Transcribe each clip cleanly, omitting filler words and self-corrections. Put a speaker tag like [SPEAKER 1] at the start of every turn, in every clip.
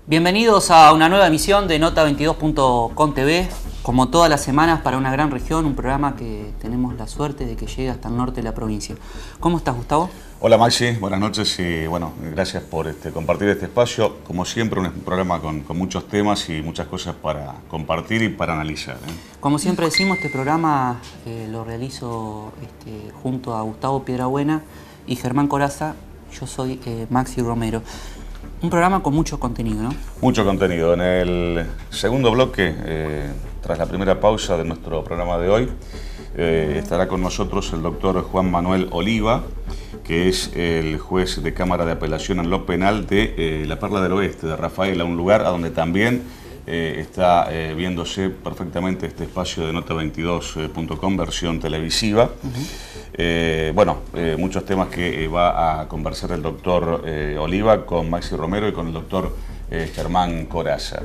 [SPEAKER 1] Bienvenidos a una nueva emisión de Nota22.com TV, como todas las semanas para una gran región, un programa que tenemos la suerte de que llegue hasta el norte de la provincia. ¿Cómo estás, Gustavo?
[SPEAKER 2] Hola Maxi, buenas noches y bueno, gracias por compartir este espacio. Como siempre, un programa con muchos temas y muchas cosas para compartir y para analizar.
[SPEAKER 1] Como siempre decimos, este programa lo realizo junto a Gustavo Piedrabuena y Germán Corazza. Yo soy Maxi Romero. Un programa con mucho contenido, ¿no? Mucho contenido. En el segundo bloque,
[SPEAKER 2] tras la primera pausa de nuestro programa de hoy, estará con nosotros el doctor Juan Manuel Oliva, que es el juez de Cámara de Apelación en lo penal de La Perla del Oeste, de Rafaela, un lugar a donde también está viéndose perfectamente este espacio de Nota22.com, versión televisiva. Muchos temas que va a conversar el doctor Oliva con Maxi Romero y con el doctor Germán Corazza.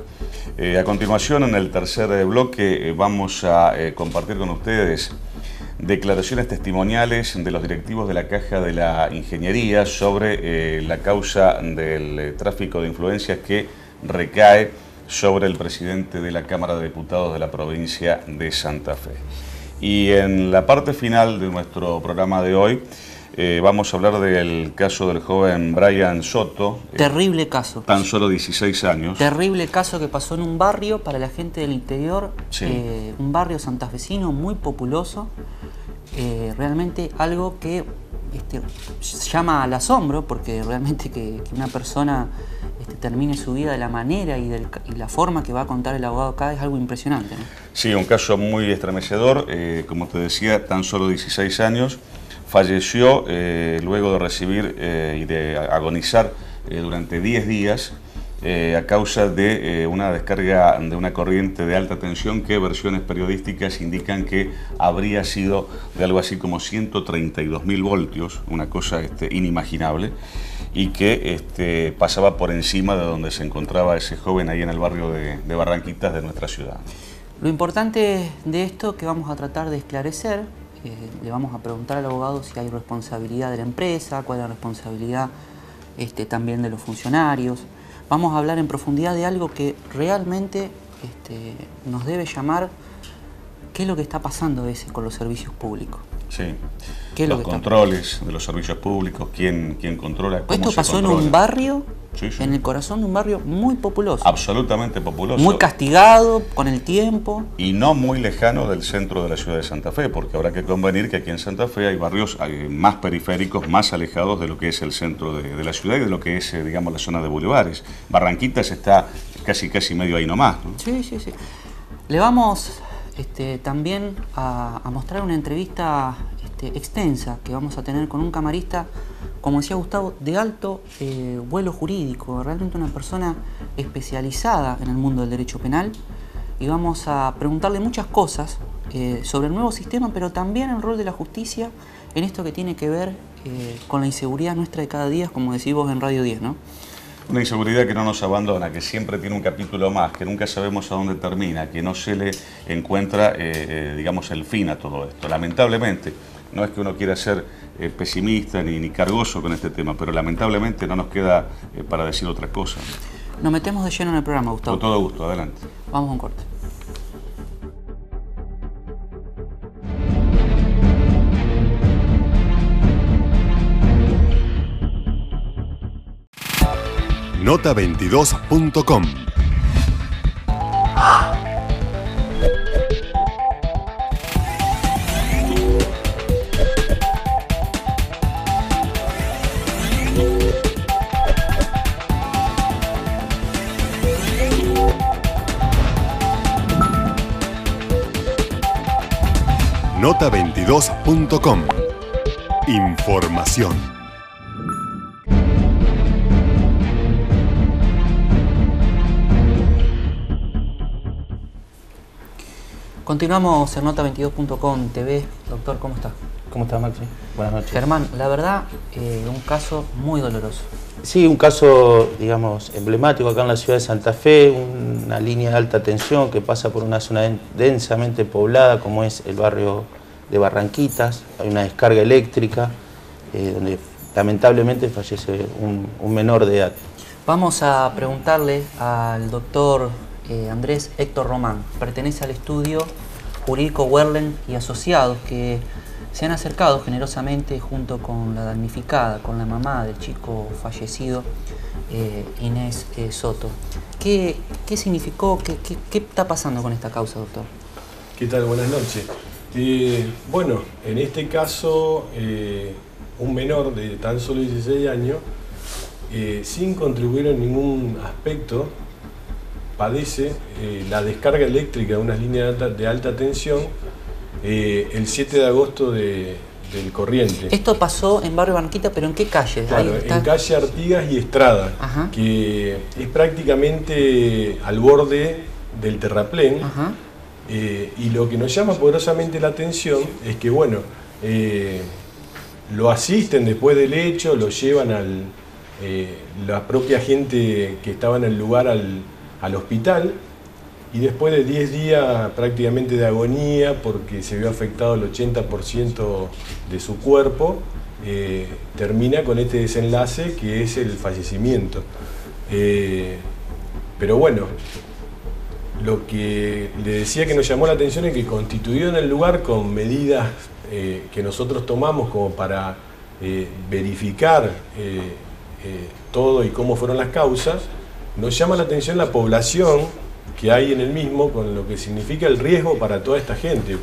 [SPEAKER 2] A continuación, en el tercer bloque, vamos a compartir con ustedes declaraciones testimoniales de los directivos de la Caja de la Ingeniería sobre la causa del tráfico de influencias que recae sobre el presidente de la Cámara de Diputados de la provincia de Santa Fe. Y en la parte final de nuestro programa de hoy vamos a hablar del caso del joven Brian Soto.
[SPEAKER 1] Terrible caso.
[SPEAKER 2] Tan solo 16 años.
[SPEAKER 1] Terrible caso que pasó en un barrio para la gente del interior, sí. Un barrio santafesino muy populoso, realmente algo que llama al asombro, porque realmente que una persona termine su vida de la manera y la forma que va a contar el abogado acá es algo impresionante, ¿no?
[SPEAKER 2] Sí, un caso muy estremecedor, como te decía, tan solo 16 años, falleció luego de recibir y de agonizar durante 10 días a causa de una descarga de una corriente de alta tensión que versiones periodísticas indican que habría sido de algo así como 132.000 voltios, una cosa inimaginable, y que pasaba por encima de donde se encontraba ese joven ahí en el barrio de Barranquitas de nuestra ciudad.
[SPEAKER 1] Lo importante de esto que vamos a tratar de esclarecer, le vamos a preguntar al abogado si hay responsabilidad de la empresa, cuál es la responsabilidad también de los funcionarios. Vamos a hablar en profundidad de algo que realmente nos debe llamar qué es lo que está pasando a veces con los servicios públicos.
[SPEAKER 2] Sí, los controles de los servicios públicos, quién controla, cómo
[SPEAKER 1] esto
[SPEAKER 2] se
[SPEAKER 1] pasó
[SPEAKER 2] controla.
[SPEAKER 1] En un barrio,
[SPEAKER 2] sí.
[SPEAKER 1] En el corazón de un barrio muy populoso.
[SPEAKER 2] Absolutamente populoso.
[SPEAKER 1] Muy castigado con el tiempo.
[SPEAKER 2] Y no muy lejano del centro de la ciudad de Santa Fe, porque habrá que convenir que aquí en Santa Fe hay barrios más periféricos, más alejados de lo que es el centro de la ciudad y de lo que es, digamos, la zona de bulevares. Barranquitas está casi medio ahí nomás, ¿no?
[SPEAKER 1] Sí. Le vamos también a mostrar una entrevista extensa que vamos a tener con un camarista, como decía Gustavo, de alto vuelo jurídico, realmente una persona especializada en el mundo del derecho penal, y vamos a preguntarle muchas cosas sobre el nuevo sistema, pero también el rol de la justicia en esto que tiene que ver con la inseguridad nuestra de cada día, como decís vos en Radio 10, ¿no?
[SPEAKER 2] Una inseguridad que no nos abandona, que siempre tiene un capítulo más, que nunca sabemos a dónde termina, que no se le encuentra, digamos, el fin a todo esto. Lamentablemente, no es que uno quiera ser pesimista ni cargoso con este tema, pero lamentablemente no nos queda para decir otra cosa.
[SPEAKER 1] Nos metemos de lleno en el programa, Gustavo.
[SPEAKER 2] Con todo gusto, adelante.
[SPEAKER 1] Vamos a un corte.
[SPEAKER 3] Nota22.com. Nota22.com. Información.
[SPEAKER 1] Continuamos en Nota22.com TV. Doctor, ¿cómo está?
[SPEAKER 4] ¿Cómo estás, Maxi? Buenas noches.
[SPEAKER 1] Germán, la verdad, un caso muy doloroso.
[SPEAKER 4] Sí, un caso, digamos, emblemático acá en la ciudad de Santa Fe, una línea de alta tensión que pasa por una zona densamente poblada como es el barrio de Barranquitas. Hay una descarga eléctrica donde lamentablemente fallece un menor de edad.
[SPEAKER 1] Vamos a preguntarle al doctor Andrés Héctor Román. Pertenece al estudio jurídico Werlen y Asociados, que se han acercado generosamente junto con la damnificada, con la mamá del chico fallecido, Inés Soto. ¿Qué significó? ¿Qué está pasando con esta causa, doctor?
[SPEAKER 3] ¿Qué tal? Buenas noches. Bueno, en este caso, un menor de tan solo 16 años, sin contribuir en ningún aspecto, padece la descarga eléctrica de unas líneas de alta tensión el 7 de agosto del corriente.
[SPEAKER 1] Esto pasó en Barrio Barranquita, pero ¿en qué calle?
[SPEAKER 3] Claro, en calle Artigas y Estrada,
[SPEAKER 1] Ajá.
[SPEAKER 3] que es prácticamente al borde del terraplén.
[SPEAKER 1] Ajá.
[SPEAKER 3] Y lo que nos llama poderosamente la atención es que, bueno, lo asisten después del hecho, lo llevan la propia gente que estaba en el lugar al hospital, y después de 10 días prácticamente de agonía, porque se vio afectado el 80% de su cuerpo, termina con este desenlace que es el fallecimiento. Pero bueno, lo que le decía que nos llamó la atención es que constituido en el lugar con medidas que nosotros tomamos como para verificar todo y cómo fueron las causas, nos llama la atención la población que hay en el mismo, con lo que significa el riesgo para toda esta gente.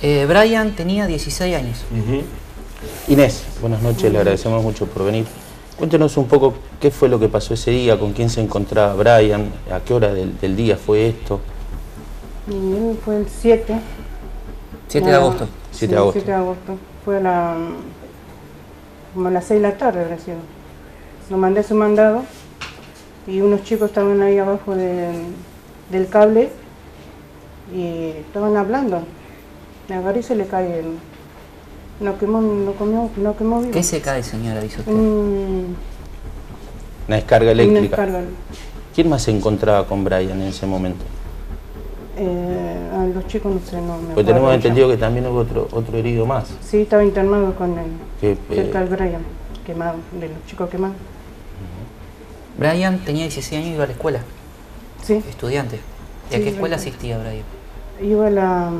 [SPEAKER 1] Brian tenía 16 años.
[SPEAKER 4] Inés, buenas noches, le agradecemos mucho por venir. Cuéntenos un poco qué fue lo que pasó ese día, con quién se encontraba Brian, a qué hora del día fue esto.
[SPEAKER 5] Fue el 7.
[SPEAKER 1] 7 de agosto.
[SPEAKER 4] 7 de agosto.
[SPEAKER 5] 7 de agosto. Fue como a las 6 de la tarde, habrá sido. Lo mandé a su mandado y unos chicos estaban ahí abajo del cable y estaban hablando. Me agarré y se le cae no quemó vivo.
[SPEAKER 1] ¿Qué se cae, señora, dice usted?
[SPEAKER 4] Una descarga eléctrica.
[SPEAKER 5] Una descarga.
[SPEAKER 4] ¿Quién más se encontraba con Brian en ese momento?
[SPEAKER 5] A los chicos no sé, no me acuerdo.
[SPEAKER 4] Pues tenemos entendido que también hubo otro herido más.
[SPEAKER 5] Sí, estaba internado con
[SPEAKER 4] Que,
[SPEAKER 5] cerca del Brian, quemado, de los chicos quemados.
[SPEAKER 1] Brian tenía 16 años y iba a la escuela,
[SPEAKER 5] Sí,
[SPEAKER 1] estudiante. ¿Y a
[SPEAKER 5] Sí,
[SPEAKER 1] qué escuela
[SPEAKER 5] sí.
[SPEAKER 1] asistía Brian?
[SPEAKER 5] iba a la...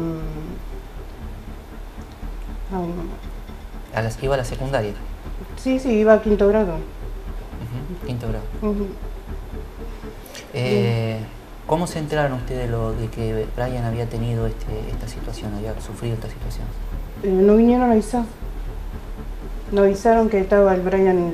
[SPEAKER 1] Iba a la secundaria.
[SPEAKER 5] Sí, iba a quinto grado.
[SPEAKER 1] Quinto grado.
[SPEAKER 5] Ujú.
[SPEAKER 1] ¿Cómo se enteraron ustedes de que Brian había tenido esta situación, había sufrido esta situación?
[SPEAKER 5] No vinieron a avisar. Nos avisaron que estaba el Brian,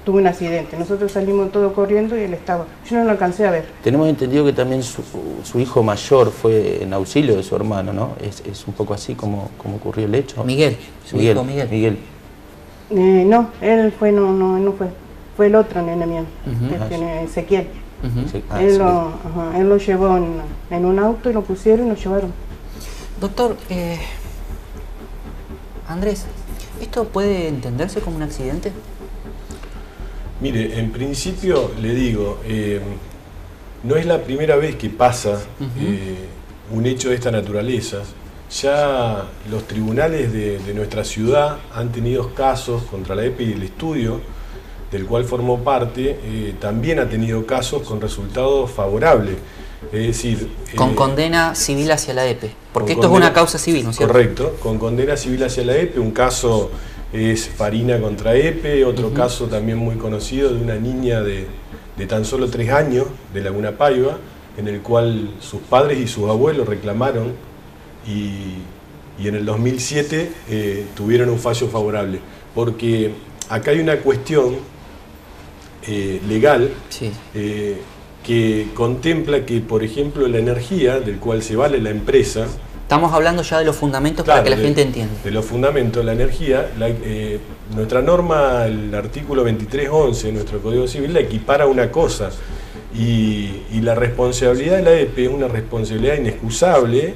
[SPEAKER 5] tuvo un accidente. Nosotros salimos todos corriendo y él estaba. Yo no lo alcancé a ver.
[SPEAKER 4] tenemos entendido que también su hijo mayor fue en auxilio de su hermano, ¿no? Es un poco así como ocurrió el hecho.
[SPEAKER 1] Miguel, su hijo Miguel.
[SPEAKER 4] Miguel.
[SPEAKER 5] No, él fue, no fue. Fue el otro nene mío,
[SPEAKER 1] Ujú.
[SPEAKER 5] que tiene Ezequiel.
[SPEAKER 1] Ujú.
[SPEAKER 4] Sí,
[SPEAKER 5] Él lo llevó en un auto y lo pusieron y lo llevaron.
[SPEAKER 1] Doctor, Andrés, ¿esto puede entenderse como un accidente?
[SPEAKER 3] Mire, en principio le digo, no es la primera vez que pasa un hecho de esta naturaleza. Ya los tribunales de nuestra ciudad han tenido casos contra la EPE y el estudio, del cual formó parte, también ha tenido casos con resultados favorables. Es decir...
[SPEAKER 1] Con condena civil hacia la EPE, porque esto es
[SPEAKER 3] condena,
[SPEAKER 1] una causa civil, ¿no es cierto?
[SPEAKER 3] Correcto, con condena civil hacia la EPE. Un caso es Farina contra EPE, otro caso también muy conocido de una niña de tan solo 3 años, de Laguna Paiva, en el cual sus padres y sus abuelos reclamaron y en el 2007 tuvieron un fallo favorable. Porque acá hay una cuestión legal,
[SPEAKER 1] Sí.
[SPEAKER 3] Que contempla que, por ejemplo, la energía del cual se vale la empresa...
[SPEAKER 1] Estamos hablando ya de los fundamentos para que la gente entienda.
[SPEAKER 3] De los fundamentos, la energía, nuestra norma, el artículo 2311 de nuestro Código Civil, la equipara a una cosa. Y la responsabilidad de la EPE es una responsabilidad inexcusable,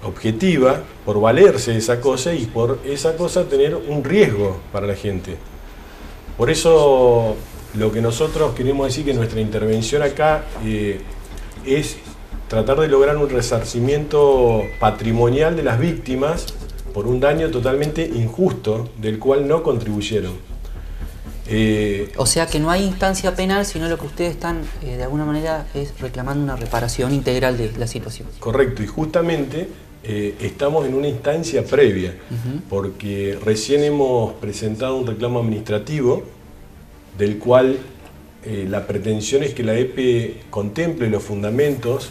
[SPEAKER 3] objetiva, por valerse de esa cosa y por esa cosa tener un riesgo para la gente. Por eso... Lo que nosotros queremos decir que nuestra intervención acá es tratar de lograr un resarcimiento patrimonial de las víctimas por un daño totalmente injusto del cual no contribuyeron.
[SPEAKER 1] O sea que no hay instancia penal, sino lo que ustedes están de alguna manera es reclamando una reparación integral de la situación.
[SPEAKER 3] Correcto, y justamente estamos en una instancia previa, porque recién hemos presentado un reclamo administrativo del cual la pretensión es que la EPE contemple los fundamentos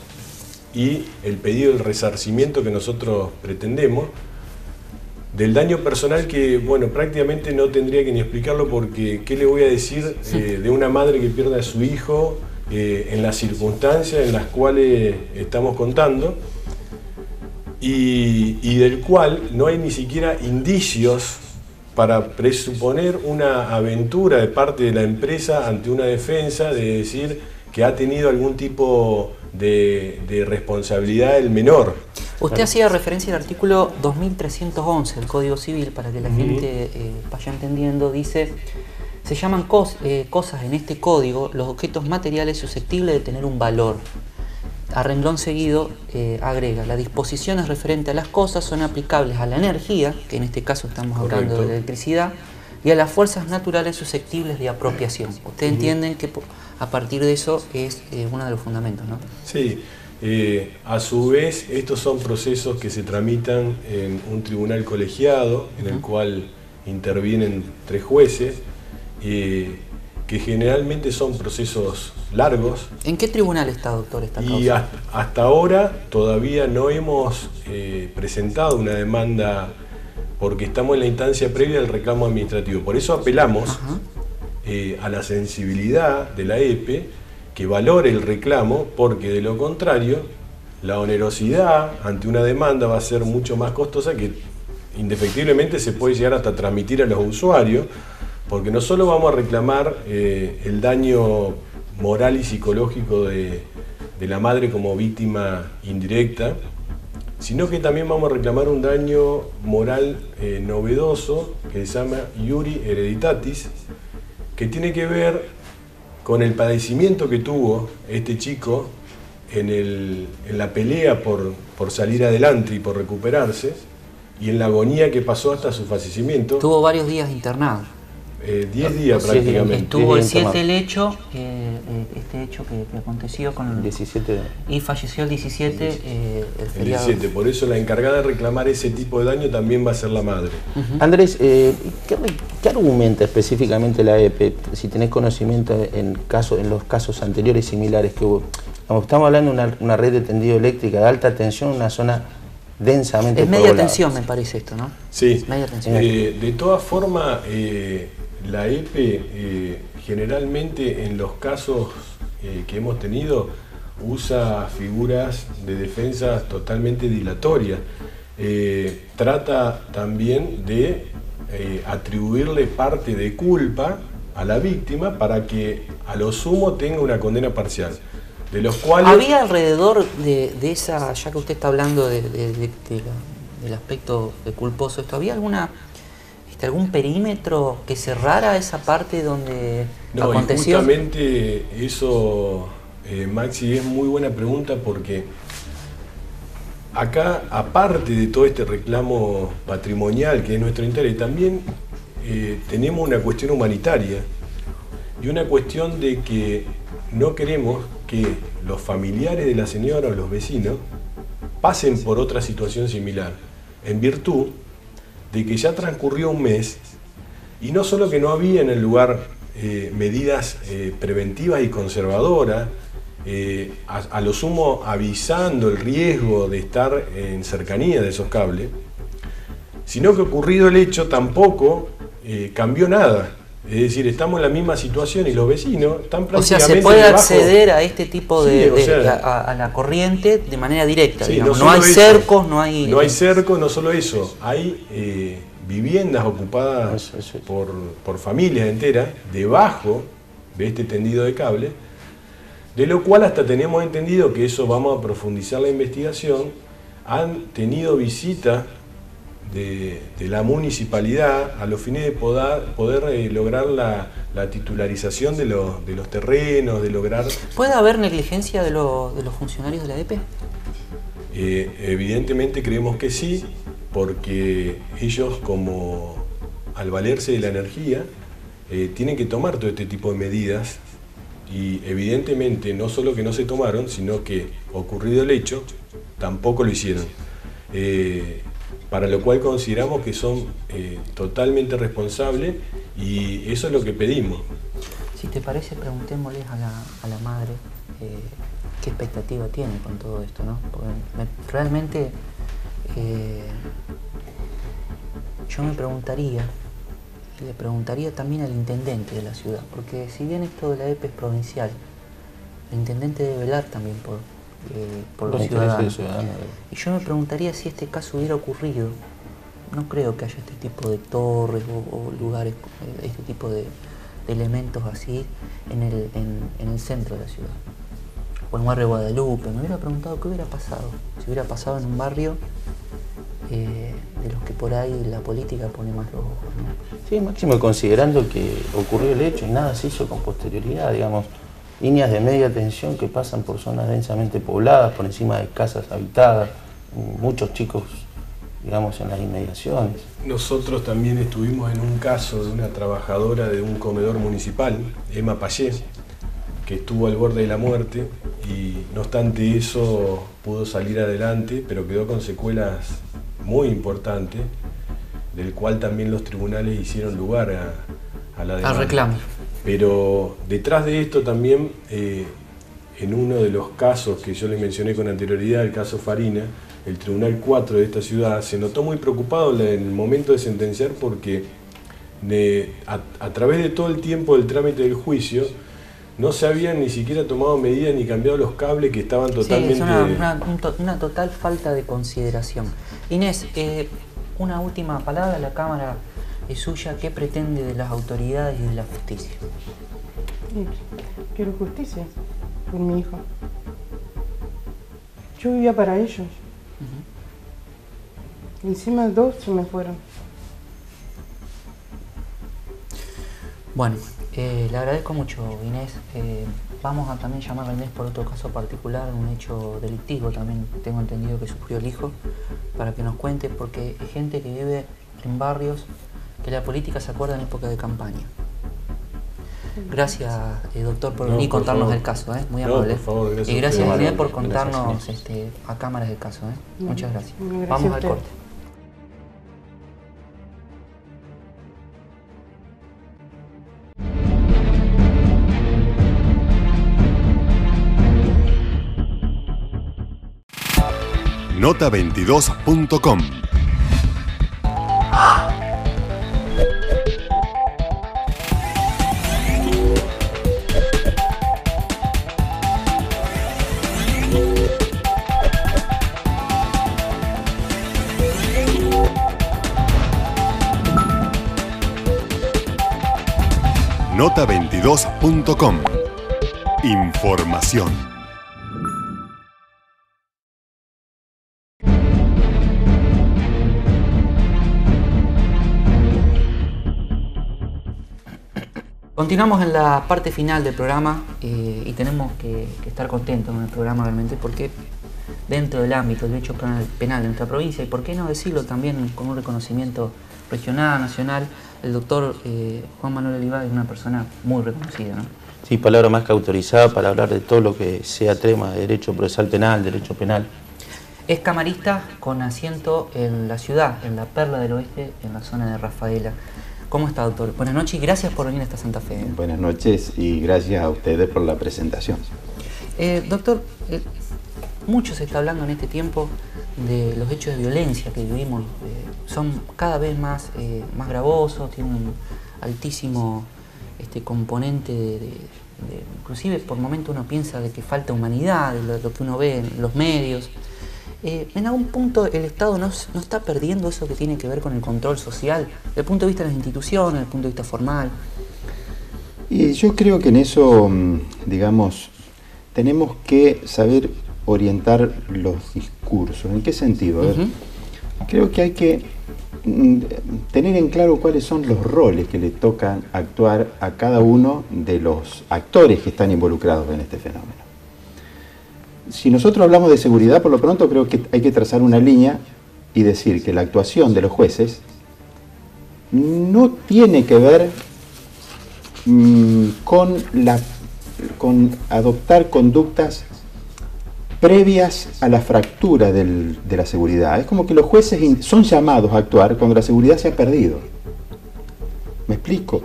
[SPEAKER 3] y el pedido del resarcimiento que nosotros pretendemos, del daño personal que, bueno, prácticamente no tendría que ni explicarlo, porque ¿qué le voy a decir de una madre que pierde a su hijo en las circunstancias en las cuales estamos contando, y del cual no hay ni siquiera indicios para presuponer una aventura de parte de la empresa ante una defensa de decir que ha tenido algún tipo de responsabilidad el menor?
[SPEAKER 1] Usted hacía referencia al artículo 2311 del Código Civil, para que la gente vaya entendiendo. Dice, se llaman cosas en este código los objetos materiales susceptibles de tener un valor. A renglón seguido agrega, las disposiciones referentes a las cosas son aplicables a la energía, que en este caso estamos hablando de la electricidad, y a las fuerzas naturales susceptibles de apropiación. Ustedes entienden que a partir de eso es uno de los fundamentos, ¿no?
[SPEAKER 3] Sí. A su vez, estos son procesos que se tramitan en un tribunal colegiado, en el cual intervienen 3 jueces, que generalmente son procesos largos.
[SPEAKER 1] ¿En qué tribunal está, doctor, esta causa?
[SPEAKER 3] Y hasta ahora todavía no hemos presentado una demanda, porque estamos en la instancia previa del reclamo administrativo. Por eso apelamos a la sensibilidad de la EPE, que valore el reclamo, porque de lo contrario la onerosidad ante una demanda va a ser mucho más costosa, que indefectiblemente se puede llegar hasta transmitir a los usuarios, porque no solo vamos a reclamar el daño moral y psicológico de la madre como víctima indirecta, sino que también vamos a reclamar un daño moral novedoso que se llama iuri hereditatis, que tiene que ver con el padecimiento que tuvo este chico en la pelea por salir adelante y por recuperarse, y en la agonía que pasó hasta su fallecimiento.
[SPEAKER 1] Tuvo varios días internado.
[SPEAKER 3] 10 días prácticamente.
[SPEAKER 1] Estuvo el 7 el hecho, este hecho que aconteció con el
[SPEAKER 4] 17.
[SPEAKER 1] Y falleció el 17, el feriado.
[SPEAKER 3] 17, por eso la encargada de reclamar ese tipo de daño también va a ser la madre.
[SPEAKER 4] Andrés, ¿qué argumenta específicamente la EPE? Si tenés conocimiento en los casos anteriores similares que hubo. Estamos hablando de una red de tendido eléctrica de alta tensión, una zona densamente poblada.
[SPEAKER 1] Es media tensión, me parece esto, ¿no?
[SPEAKER 3] Sí.
[SPEAKER 1] Media tensión.
[SPEAKER 3] De todas formas, la EPE generalmente en los casos que hemos tenido usa figuras de defensa totalmente dilatorias. Trata también de atribuirle parte de culpa a la víctima para que a lo sumo tenga una condena parcial. De los cuales...
[SPEAKER 1] ¿Había alrededor de esa, ya que usted está hablando del aspecto culposo, esto, había algún perímetro que cerrara esa parte donde aconteció?
[SPEAKER 3] Y justamente eso, Maxi, es muy buena pregunta, porque acá, aparte de todo este reclamo patrimonial que es nuestro interés, también tenemos una cuestión humanitaria y una cuestión de que no queremos que los familiares de la señora o los vecinos pasen por otra situación similar, en virtud de que ya transcurrió un mes y no solo que no había en el lugar medidas preventivas y conservadoras, a lo sumo avisando el riesgo de estar en cercanía de esos cables, sino que ocurrido el hecho tampoco cambió nada. Es decir, estamos en la misma situación y los vecinos están prácticamente...
[SPEAKER 1] O sea, se puede
[SPEAKER 3] debajo.
[SPEAKER 1] Acceder a este tipo de...
[SPEAKER 3] Sí, o sea,
[SPEAKER 1] a la corriente de manera directa,
[SPEAKER 3] sí,
[SPEAKER 1] digamos.
[SPEAKER 3] No
[SPEAKER 1] hay
[SPEAKER 3] eso.
[SPEAKER 1] cercos, no hay...
[SPEAKER 3] No hay cercos, no solo eso. Hay viviendas ocupadas por familias enteras debajo de este tendido de cable, de lo cual hasta tenemos entendido que eso vamos a profundizar la investigación. Han tenido visitas de la municipalidad a los fines de poder lograr la titularización de los terrenos, de lograr...
[SPEAKER 1] ¿Puede haber negligencia de los funcionarios de la EPE?
[SPEAKER 3] Evidentemente creemos que sí, porque ellos, como al valerse de la energía, tienen que tomar todo este tipo de medidas y evidentemente no solo que no se tomaron, sino que ocurrido el hecho, tampoco lo hicieron. Para lo cual consideramos que son totalmente responsables y eso es lo que pedimos.
[SPEAKER 1] Si te parece, preguntémosles a la madre qué expectativa tiene con todo esto, ¿no? Porque realmente yo me preguntaría, y le preguntaría también al intendente de la ciudad, porque si bien esto de la EPE es provincial, el intendente debe velar también por los ciudadanos. Y yo me preguntaría si este caso hubiera ocurrido, no creo que haya este tipo de torres o lugares, este tipo de elementos así en el centro de la ciudad. O en el barrio Guadalupe, me hubiera preguntado qué hubiera pasado. Si hubiera pasado en un barrio de los que por ahí la política pone más los ojos, ¿no?
[SPEAKER 4] Sí, máximo considerando que ocurrió el hecho y nada se hizo con posterioridad, digamos, líneas de media tensión que pasan por zonas densamente pobladas, por encima de casas habitadas, muchos chicos, digamos, en las inmediaciones. Nosotros
[SPEAKER 3] también estuvimos en un caso de una trabajadora de un comedor municipal, Emma Payé, que estuvo al borde de la muerte y no obstante eso pudo salir adelante, pero quedó con secuelas muy importantes, del cual también los tribunales hicieron lugar a la demanda.
[SPEAKER 1] Al reclamo.
[SPEAKER 3] Pero detrás de esto también, en uno de los casos que yo les mencioné con anterioridad, el caso Farina, el Tribunal 4 de esta ciudad se notó muy preocupado en el momento de sentenciar porque a través de todo el tiempo del trámite del juicio no se habían ni siquiera tomado medidas ni cambiado los cables que estaban totalmente...
[SPEAKER 1] Sí, es una total falta de consideración. Inés, una última palabra, la cámara es suya. ¿Qué pretende de las autoridades y de la justicia?
[SPEAKER 5] Quiero justicia por mi hijo. Yo vivía para ellos. Encima 2 se me fueron.
[SPEAKER 1] Bueno, le agradezco mucho, Inés. Vamos a también llamar a Inés por otro caso particular, un hecho delictivo también tengo entendido que sufrió el hijo, para que nos cuente, porque hay gente que vive en barrios que la política se acuerda en época de campaña. Gracias, doctor, por venir y contarnos el caso, muy amable.
[SPEAKER 3] Por favor, gracias.
[SPEAKER 1] Y gracias, Inés, por contarnos a cámaras el caso. Muchas gracias. Vamos al corte.
[SPEAKER 6] Nota22.com. Nota22.com. Información.
[SPEAKER 1] Continuamos en la parte final del programa y tenemos que estar contentos con el programa realmente, porque dentro del ámbito del derecho penal de nuestra provincia, y por qué no decirlo también con un reconocimiento regional, nacional, el doctor Juan Manuel Oliva es una persona muy reconocida, ¿no?
[SPEAKER 4] Sí, palabra más que autorizada para hablar de todo lo que sea tema de derecho procesal penal, derecho penal.
[SPEAKER 1] Es camarista con asiento en la ciudad, en la Perla del Oeste, en la zona de Rafaela. ¿Cómo está, doctor? Buenas noches y gracias por venir hasta Santa Fe.
[SPEAKER 7] Buenas noches y gracias a ustedes por la presentación.
[SPEAKER 1] Doctor, mucho se está hablando en este tiempo de los hechos de violencia que vivimos. Son cada vez más gravosos, tienen un altísimo componente inclusive por momentos uno piensa de que falta humanidad, de lo que uno ve en los medios. En algún punto el Estado no está perdiendo eso que tiene que ver con el control social, desde el punto de vista de las instituciones, desde el punto de vista formal.
[SPEAKER 7] Y yo creo que en eso, digamos, tenemos que saber orientar los discursos. ¿En qué sentido? A ver, creo que hay que tener en claro cuáles son los roles que le tocan actuar a cada uno de los actores que están involucrados en este fenómeno. Si nosotros hablamos de seguridad, por lo pronto creo que hay que trazar una línea y decir que la actuación de los jueces no tiene que ver con adoptar conductas previas a la fractura de la seguridad. Es como que los jueces son llamados a actuar cuando la seguridad se ha perdido. ¿Me explico?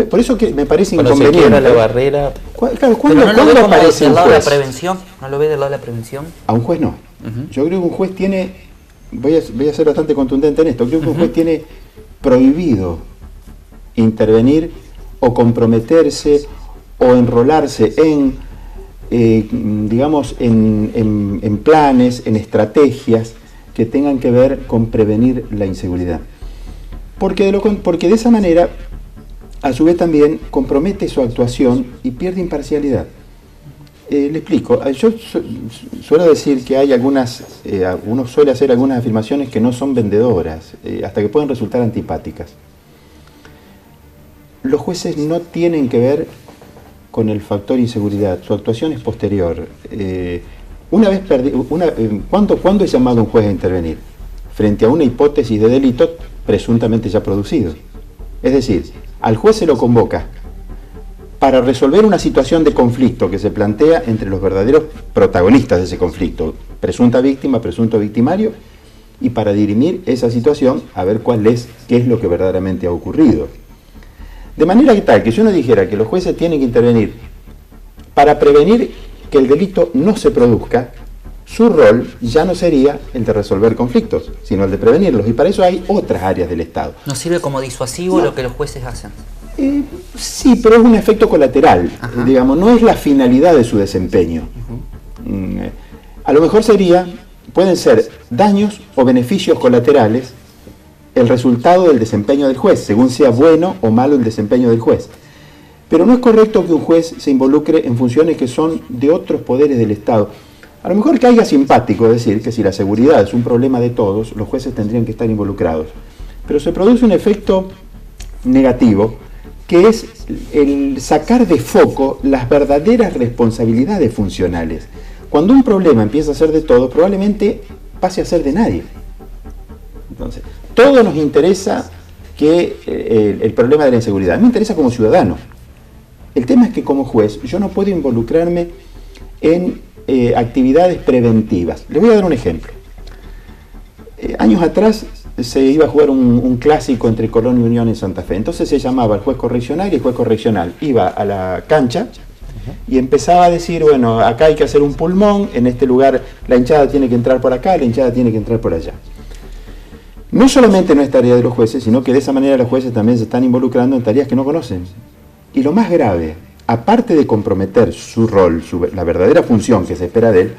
[SPEAKER 7] Por eso que me parece inconveniente.
[SPEAKER 4] Cuando se quiebra la barrera.
[SPEAKER 7] Claro,
[SPEAKER 1] Pero no lo ve como
[SPEAKER 7] aparece
[SPEAKER 1] del
[SPEAKER 7] un
[SPEAKER 1] lado de la
[SPEAKER 7] juez?
[SPEAKER 1] prevención, no lo ve del lado de la prevención.
[SPEAKER 7] A un juez no. Yo creo que un juez tiene, voy a ser bastante contundente en esto, creo que un juez tiene prohibido intervenir o comprometerse o enrolarse en, digamos, en planes, en estrategias que tengan que ver con prevenir la inseguridad. Porque de esa manera, a su vez también compromete su actuación y pierde imparcialidad. Le explico, yo suelo decir que hay uno suele hacer algunas afirmaciones que no son vendedoras, hasta que pueden resultar antipáticas. Los jueces no tienen que ver con el factor inseguridad, su actuación es posterior. ¿Cuándo es llamado un juez a intervenir? Frente a una hipótesis de delito presuntamente ya producido. Es decir, al juez se lo convoca para resolver una situación de conflicto que se plantea entre los verdaderos protagonistas de ese conflicto, presunta víctima, presunto victimario, y para dirimir esa situación a ver qué es lo que verdaderamente ha ocurrido. De manera que tal, que si uno dijera que los jueces tienen que intervenir para prevenir que el delito no se produzca, su rol ya no sería el de resolver conflictos, sino el de prevenirlos, y para eso hay otras áreas del Estado.
[SPEAKER 1] ¿No sirve como disuasivo lo que los jueces hacen?
[SPEAKER 7] Sí, pero es un efecto colateral, digamos, no es la finalidad de su desempeño. A lo mejor pueden ser daños o beneficios colaterales el resultado del desempeño del juez, según sea bueno o malo el desempeño del juez. Pero no es correcto que un juez se involucre en funciones que son de otros poderes del Estado. A lo mejor caiga simpático decir que si la seguridad es un problema de todos, los jueces tendrían que estar involucrados. Pero se produce un efecto negativo, que es el sacar de foco las verdaderas responsabilidades funcionales. Cuando un problema empieza a ser de todos, probablemente pase a ser de nadie. Entonces, todo nos interesa que el problema de la inseguridad. A mí me interesa como ciudadano. El tema es que como juez yo no puedo involucrarme en actividades preventivas. Les voy a dar un ejemplo. Años atrás se iba a jugar un clásico entre Colón y Unión en Santa Fe. Entonces se llamaba el juez correccional y el juez correccional. Iba a la cancha y empezaba a decir, bueno, acá hay que hacer un pulmón, en este lugar la hinchada tiene que entrar por acá, la hinchada tiene que entrar por allá. No solamente no es tarea de los jueces, sino que de esa manera los jueces también se están involucrando en tareas que no conocen. Y lo más grave, aparte de comprometer su rol, la verdadera función que se espera de él,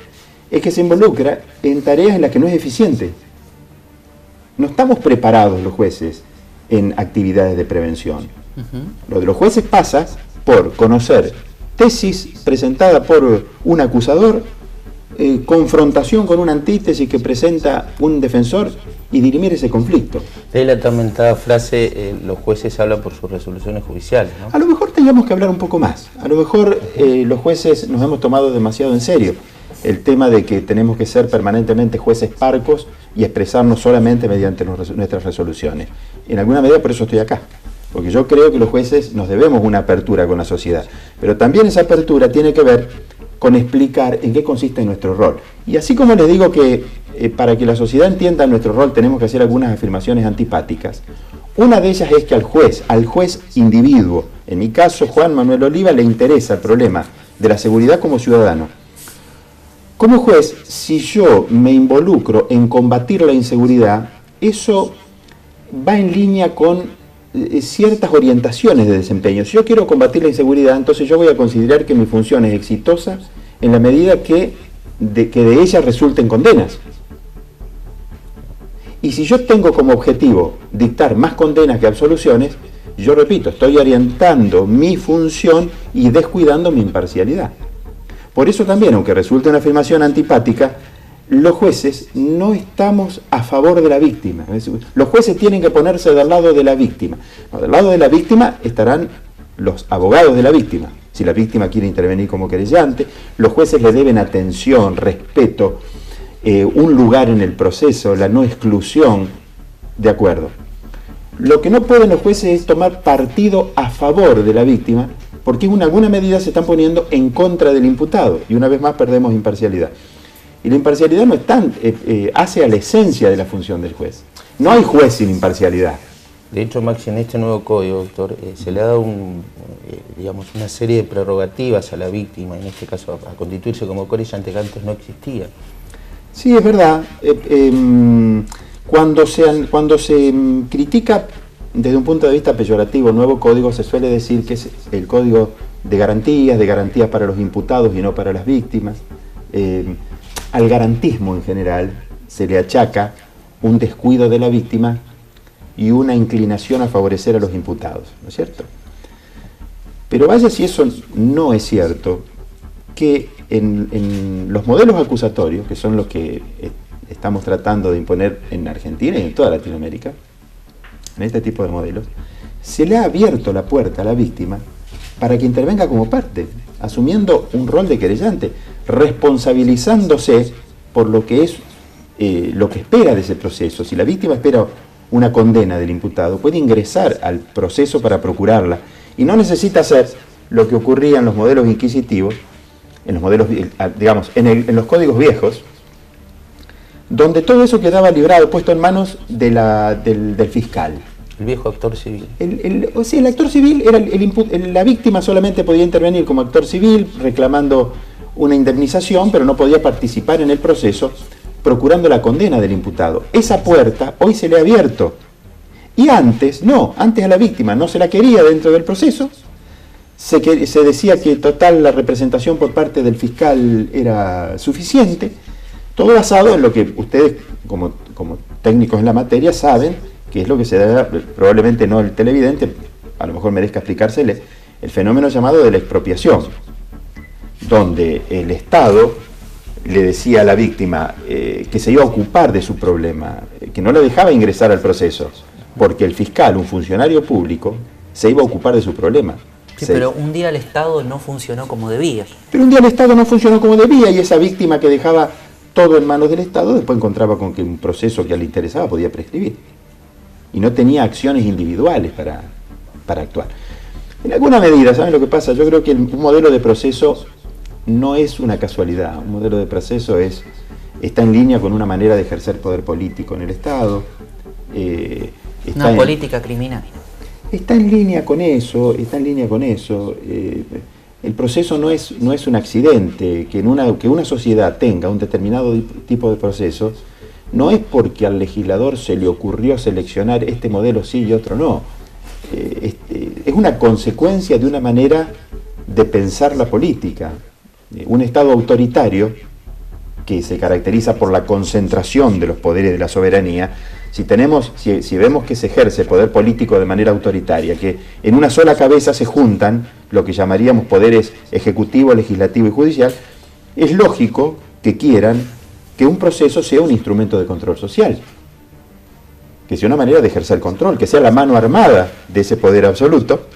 [SPEAKER 7] es que se involucra en tareas en las que no es eficiente. No estamos preparados los jueces en actividades de prevención. Lo de los jueces pasa por conocer tesis presentada por un acusador, confrontación con una antítesis que presenta un defensor y dirimir ese conflicto.
[SPEAKER 4] De la atormentada frase, los jueces hablan por sus resoluciones judiciales, ¿no?
[SPEAKER 7] A lo mejor tendríamos que hablar un poco más. A lo mejor los jueces nos hemos tomado demasiado en serio el tema de que tenemos que ser permanentemente jueces parcos y expresarnos solamente mediante nuestras resoluciones. En alguna medida por eso estoy acá, porque yo creo que los jueces nos debemos una apertura con la sociedad, pero también esa apertura tiene que ver con explicar en qué consiste nuestro rol. Y así como les digo que para que la sociedad entienda nuestro rol tenemos que hacer algunas afirmaciones antipáticas, una de ellas es que al juez individuo, en mi caso Juan Manuel Oliva, le interesa el problema de la seguridad como ciudadano. Como juez, si yo me involucro en combatir la inseguridad, eso va en línea con ciertas orientaciones de desempeño. Si yo quiero combatir la inseguridad, entonces yo voy a considerar que mi función es exitosa en la medida que de ella resulten condenas. Y si yo tengo como objetivo dictar más condenas que absoluciones, yo repito, estoy orientando mi función y descuidando mi imparcialidad. Por eso también, aunque resulte una afirmación antipática, los jueces no estamos a favor de la víctima. Los jueces tienen que ponerse del lado de la víctima. No, del lado de la víctima estarán los abogados de la víctima. Si la víctima quiere intervenir como querellante, los jueces le deben atención, respeto, un lugar en el proceso, la no exclusión, de acuerdo. lo que no pueden los jueces es tomar partido a favor de la víctima, porque en alguna medida se están poniendo en contra del imputado, y una vez más perdemos imparcialidad. Y la imparcialidad no es tan, hace a la esencia de la función del juez. No hay juez sin imparcialidad.
[SPEAKER 4] De hecho, Maxi, en este nuevo código, doctor, se le ha dado digamos, una serie de prerrogativas a la víctima, en este caso a constituirse como querellante, que antes no existía.
[SPEAKER 7] Sí, es verdad. Cuando se critica desde un punto de vista peyorativo el nuevo código, se suele decir que es el código de garantías para los imputados y no para las víctimas. Al garantismo en general se le achaca un descuido de la víctima y una inclinación a favorecer a los imputados, ¿no es cierto? Pero vaya si eso no es cierto, que en los modelos acusatorios, que son los que estamos tratando de imponer en Argentina y en toda Latinoamérica, en este tipo de modelos, se le ha abierto la puerta a la víctima para que intervenga como parte, asumiendo un rol de querellante, responsabilizándose por lo que es lo que espera de ese proceso. Si la víctima espera una condena del imputado, puede ingresar al proceso para procurarla y no necesita hacer lo que ocurría en los modelos inquisitivos, en los modelos, digamos, en los códigos viejos, donde todo eso quedaba librado, puesto en manos de del fiscal.
[SPEAKER 4] El viejo actor civil.
[SPEAKER 7] El actor civil, la víctima solamente podía intervenir como actor civil reclamando una indemnización, pero no podía participar en el proceso procurando la condena del imputado. Esa puerta hoy se le ha abierto. Y antes a la víctima no se la quería dentro del proceso. Se decía que total la representación por parte del fiscal era suficiente. Todo basado en lo que ustedes, como técnicos en la materia, saben que es lo que se da, probablemente no el televidente, a lo mejor merezca explicársele, el fenómeno llamado de la expropiación, donde el Estado le decía a la víctima que se iba a ocupar de su problema, que no le dejaba ingresar al proceso, porque el fiscal, un funcionario público, se iba a ocupar de su problema.
[SPEAKER 1] Sí, pero un día el Estado no funcionó como debía.
[SPEAKER 7] Pero un día el Estado no funcionó como debía y esa víctima que dejaba todo en manos del Estado después encontraba con que un proceso que le interesaba podía prescribir. Y no tenía acciones individuales para actuar. En alguna medida, ¿saben lo que pasa? Yo creo que un modelo de proceso no es una casualidad. Un modelo de proceso está en línea con una manera de ejercer poder político en el Estado.
[SPEAKER 1] Una política criminal.
[SPEAKER 7] Está en línea con eso, el proceso no es un accidente. Que una sociedad tenga un determinado tipo de proceso no es porque al legislador se le ocurrió seleccionar este modelo sí y otro no. Es una consecuencia de una manera de pensar la política. Un Estado autoritario que se caracteriza por la concentración de los poderes de la soberanía, si vemos que se ejerce poder político de manera autoritaria, que en una sola cabeza se juntan lo que llamaríamos poderes ejecutivo, legislativo y judicial, es lógico que quieran que un proceso sea un instrumento de control social, que sea una manera de ejercer control, que sea la mano armada de ese poder absoluto.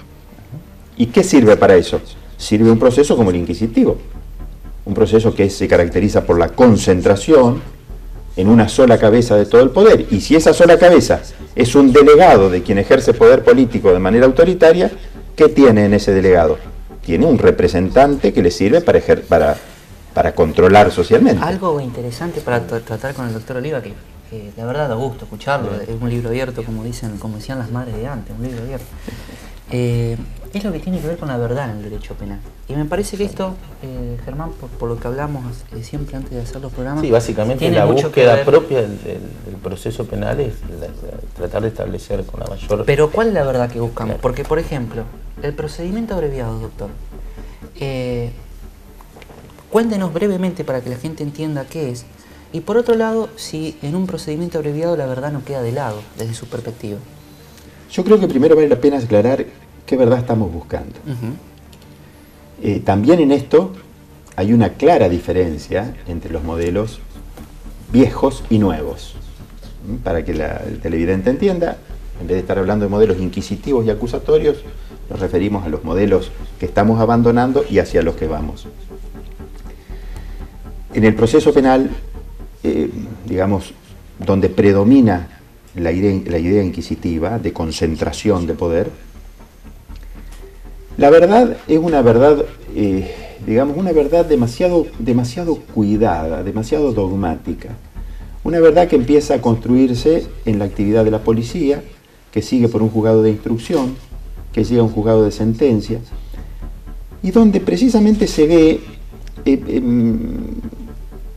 [SPEAKER 7] ¿Y qué sirve para eso? Sirve un proceso como el inquisitivo, un proceso que se caracteriza por la concentración en una sola cabeza de todo el poder, y si esa sola cabeza es un delegado de quien ejerce poder político de manera autoritaria, ¿qué tiene en ese delegado? Tiene un representante que le sirve para controlar socialmente.
[SPEAKER 1] Algo interesante para tratar con el doctor Oliva, que de verdad da gusto escucharlo, es un libro abierto, como decían las madres de antes, un libro abierto. Es lo que tiene que ver con la verdad en el derecho penal. Y me parece que esto, Germán, por lo que hablamos siempre antes de hacer los programas...
[SPEAKER 4] Sí, básicamente la búsqueda propia del proceso penal es tratar de establecer con la mayor...
[SPEAKER 1] Pero ¿cuál es la verdad que buscamos? Porque, por ejemplo, el procedimiento abreviado, doctor, cuéntenos brevemente para que la gente entienda qué es. Y por otro lado, si en un procedimiento abreviado la verdad no queda de lado, desde su perspectiva.
[SPEAKER 7] Yo creo que primero vale la pena aclarar qué verdad estamos buscando. También en esto hay una clara diferencia entre los modelos viejos y nuevos. Para que el televidente entienda, en vez de estar hablando de modelos inquisitivos y acusatorios, nos referimos a los modelos que estamos abandonando y hacia los que vamos. En el proceso penal, digamos, donde predomina la idea inquisitiva de concentración de poder. La verdad es una verdad, digamos, una verdad demasiado cuidada, demasiado dogmática. Una verdad que empieza a construirse en la actividad de la policía, que sigue por un juzgado de instrucción, que llega a un juzgado de sentencia, y donde precisamente se ve,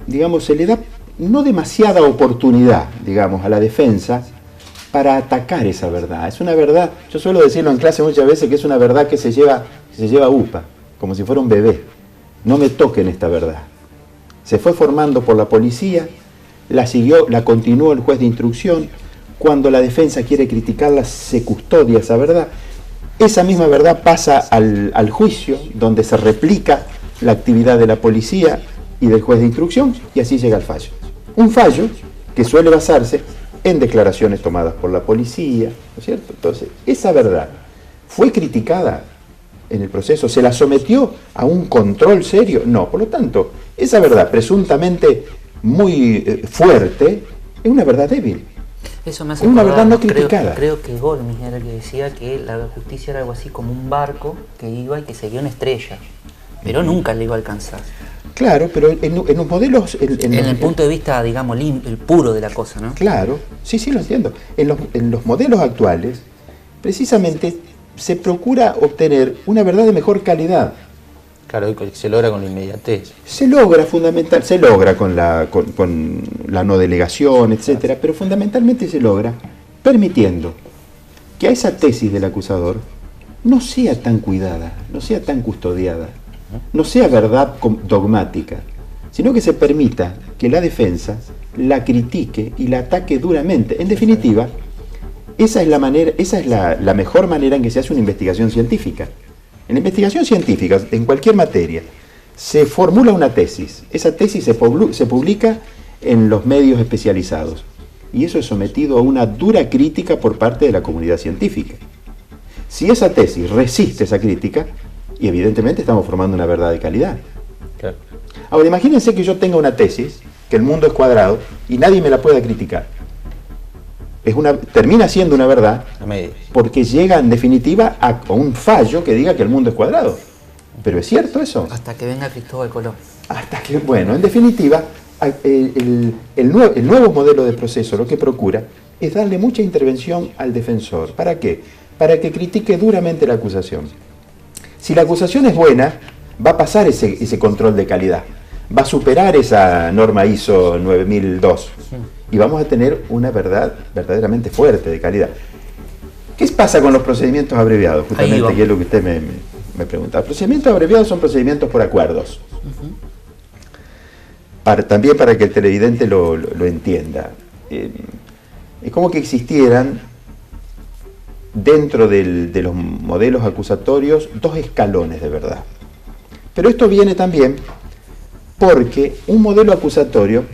[SPEAKER 7] digamos, se le da no demasiada oportunidad, digamos, a la defensa para atacar esa verdad. Es una verdad, yo suelo decirlo en clase muchas veces, que es una verdad que se lleva upa, como si fuera un bebé. No me toquen esta verdad. Se fue formando por la policía, la continuó el juez de instrucción. Cuando la defensa quiere criticarla, se custodia esa verdad. Esa misma verdad pasa al juicio, donde se replica la actividad de la policía y del juez de instrucción, y así llega al fallo. Un fallo que suele basarse en declaraciones tomadas por la policía, ¿no es cierto? Entonces, esa verdad fue criticada en el proceso, ¿se la sometió a un control serio? No, por lo tanto, esa verdad presuntamente muy fuerte es una verdad débil.
[SPEAKER 1] Eso me hace
[SPEAKER 7] una
[SPEAKER 1] acordar,
[SPEAKER 7] verdad no criticada.
[SPEAKER 1] Creo que Golmi era el que decía que la justicia era algo así como un barco que iba y que seguía una estrella, pero nunca le iba a alcanzar.
[SPEAKER 7] Claro, pero en los modelos...
[SPEAKER 1] En el punto de vista, digamos, el puro de la cosa, ¿no?
[SPEAKER 7] Claro, sí, lo entiendo. En los modelos actuales, precisamente se procura obtener una verdad de mejor calidad.
[SPEAKER 4] Claro, se logra con la inmediatez.
[SPEAKER 7] Se logra con la no delegación, etcétera, pero fundamentalmente se logra permitiendo que a esa tesis del acusador no sea tan cuidada, no sea tan custodiada, no sea verdad dogmática, sino que se permita que la defensa la critique y la ataque duramente. En definitiva, esa es la mejor manera en que se hace una investigación científica. En la investigación científica, en cualquier materia, se formula una tesis. Esa tesis se publica en los medios especializados. Y eso es sometido a una dura crítica por parte de la comunidad científica. Si esa tesis resiste esa crítica, y evidentemente estamos formando una verdad de calidad.
[SPEAKER 4] Claro.
[SPEAKER 7] Ahora, imagínense que yo tenga una tesis, que el mundo es cuadrado, y nadie me la pueda criticar. Termina siendo una verdad, porque llega en definitiva a un fallo que diga que el mundo es cuadrado. Pero ¿es cierto eso?
[SPEAKER 1] Hasta que venga Cristóbal Colón.
[SPEAKER 7] Bueno, en definitiva, el nuevo modelo de proceso lo que procura es darle mucha intervención al defensor. ¿Para qué? Para que critique duramente la acusación. Si la acusación es buena, va a pasar ese control de calidad, va a superar esa norma ISO 9002 y vamos a tener una verdad verdaderamente fuerte de calidad. ¿Qué pasa con los procedimientos abreviados? Justamente, que es lo que usted me pregunta. Los procedimientos abreviados son procedimientos por acuerdos. También para que el televidente lo entienda. Es como que existieran dentro de los modelos acusatorios dos escalones de verdad. Pero esto viene también porque un modelo acusatorio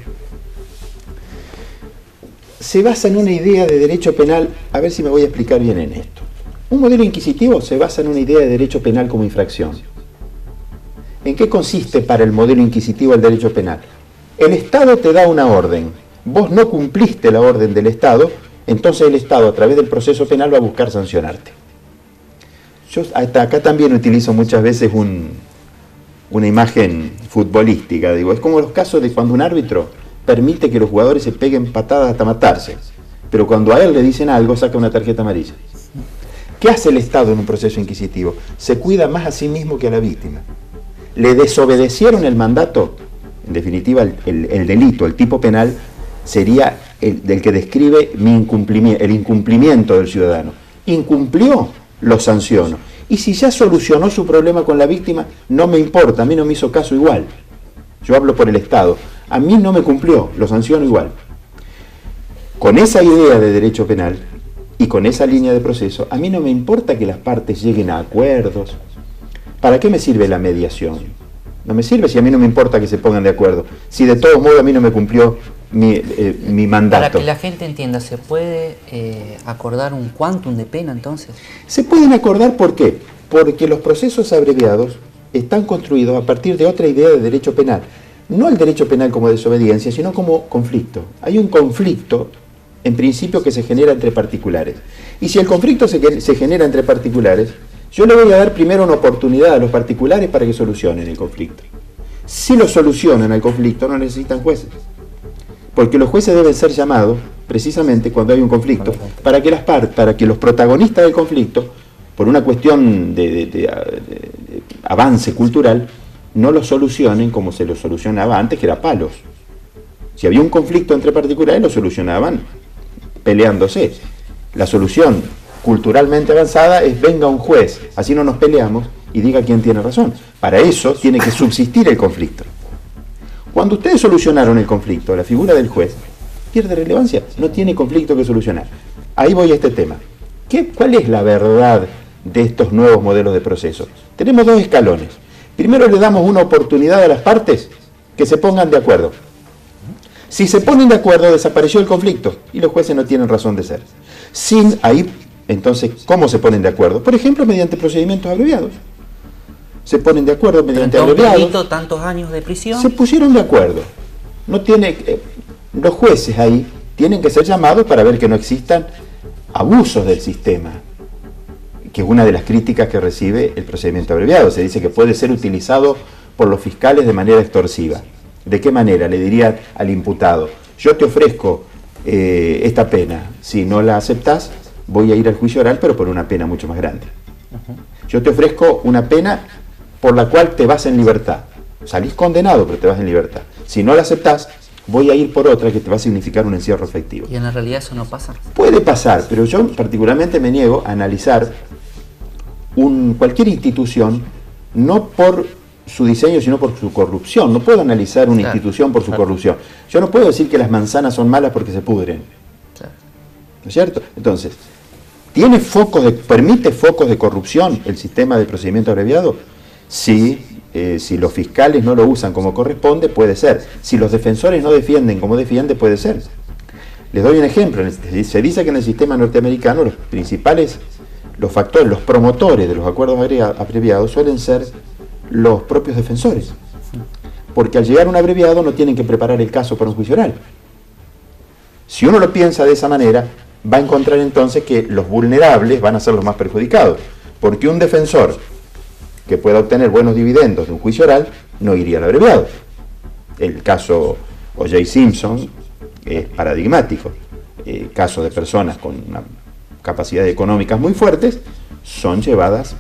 [SPEAKER 7] se basa en una idea de derecho penal, a ver si me voy a explicar bien en esto. Un modelo inquisitivo se basa en una idea de derecho penal como infracción. ¿En qué consiste para el modelo inquisitivo el derecho penal? El Estado te da una orden, vos no cumpliste la orden del Estado, entonces el Estado a través del proceso penal va a buscar sancionarte. Yo hasta acá también utilizo muchas veces una imagen futbolística, digo, es como los casos de cuando un árbitro permite que los jugadores se peguen patadas hasta matarse, pero cuando a él le dicen algo saca una tarjeta amarilla. ¿Qué hace el Estado en un proceso inquisitivo? Se cuida más a sí mismo que a la víctima. Le desobedecieron el mandato, en definitiva el delito, el tipo penal, sería del que describe el incumplimiento del ciudadano. Incumplió, lo sanciono. Y si ya solucionó su problema con la víctima, no me importa, a mí no me hizo caso igual. Yo hablo por el Estado. A mí no me cumplió, lo sanciono igual. Con esa idea de derecho penal y con esa línea de proceso, a mí no me importa que las partes lleguen a acuerdos. ¿Para qué me sirve la mediación? No me sirve si a mí no me importa que se pongan de acuerdo. Si de todos modos a mí no me cumplió mi mandato.
[SPEAKER 1] Para que la gente entienda, ¿se puede acordar un quantum de pena entonces?
[SPEAKER 7] Se pueden acordar, ¿por qué? Porque los procesos abreviados están construidos a partir de otra idea de derecho penal. No el derecho penal como desobediencia, sino como conflicto. Hay un conflicto en principio, que se genera entre particulares. Y si el conflicto se genera entre particulares, yo le voy a dar primero una oportunidad a los particulares para que solucionen el conflicto. Si lo solucionan al conflicto, no necesitan jueces. Porque los jueces deben ser llamados precisamente cuando hay un conflicto, para que los protagonistas del conflicto, por una cuestión de avance cultural, no lo solucionen como se lo solucionaba antes, que era palos. Si había un conflicto entre particulares, lo solucionaban peleándose. La solución culturalmente avanzada es: venga un juez, así no nos peleamos, y diga quién tiene razón. Para eso tiene que subsistir el conflicto. Cuando ustedes solucionaron el conflicto, la figura del juez pierde relevancia, no tiene conflicto que solucionar. Ahí voy a este tema. ¿Cuál es la verdad de estos nuevos modelos de proceso? Tenemos dos escalones. Primero le damos una oportunidad a las partes que se pongan de acuerdo. Si se ponen de acuerdo, desapareció el conflicto y los jueces no tienen razón de ser. Entonces, ¿cómo se ponen de acuerdo? Por ejemplo, mediante procedimientos abreviados. Se ponen de acuerdo mediante abreviados.
[SPEAKER 1] Tantos años de prisión.
[SPEAKER 7] Se pusieron de acuerdo. Los jueces ahí tienen que ser llamados para ver que no existan abusos del sistema, que es una de las críticas que recibe el procedimiento abreviado. Se dice que puede ser utilizado por los fiscales de manera extorsiva. ¿De qué manera? Le diría al imputado: yo te ofrezco esta pena, si no la aceptás, voy a ir al juicio oral, pero por una pena mucho más grande. Yo te ofrezco una pena por la cual te vas en libertad. Salís condenado, pero te vas en libertad. Si no la aceptás, voy a ir por otra que te va a significar un encierro efectivo.
[SPEAKER 1] ¿Y en la realidad eso no pasa?
[SPEAKER 7] Puede pasar, pero yo particularmente me niego a analizar cualquier institución no por su diseño, sino por su corrupción. No puedo analizar una institución por su corrupción. Yo no puedo decir que las manzanas son malas porque se pudren. ¿No es cierto? Entonces, ¿permite focos de corrupción el sistema de procedimiento abreviado? Sí. Si los fiscales no lo usan como corresponde, puede ser. Si los defensores no defienden como defiende, puede ser. Les doy un ejemplo. Se dice que en el sistema norteamericano los factores, los promotores de los acuerdos abreviados suelen ser los propios defensores. Porque al llegar a un abreviado no tienen que preparar el caso para un juicio oral. Si uno lo piensa de esa manera, va a encontrar entonces que los vulnerables van a ser los más perjudicados. Porque un defensor que pueda obtener buenos dividendos de un juicio oral no iría al abreviado. El caso O.J. Simpson es paradigmático. Casos de personas con una capacidades económicas muy fuertes son llevadas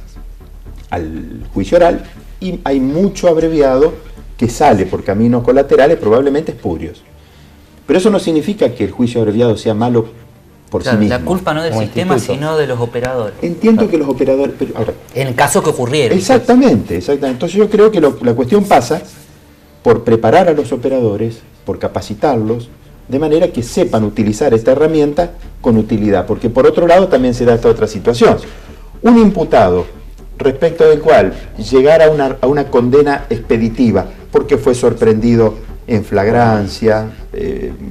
[SPEAKER 7] al juicio oral y hay mucho abreviado que sale por caminos colaterales, probablemente espurios. Pero eso no significa que el juicio abreviado sea malo por sí mismo.
[SPEAKER 1] La culpa no del sistema, sino de los operadores.
[SPEAKER 7] Entiendo que los operadores... Pero ahora,
[SPEAKER 1] en el caso que ocurriera.
[SPEAKER 7] Exactamente. Entonces yo creo que la cuestión pasa por preparar a los operadores, por capacitarlos, de manera que sepan utilizar esta herramienta con utilidad. Porque por otro lado también se da esta otra situación. Un imputado respecto del cual llegara a una condena expeditiva porque fue sorprendido en flagrancia,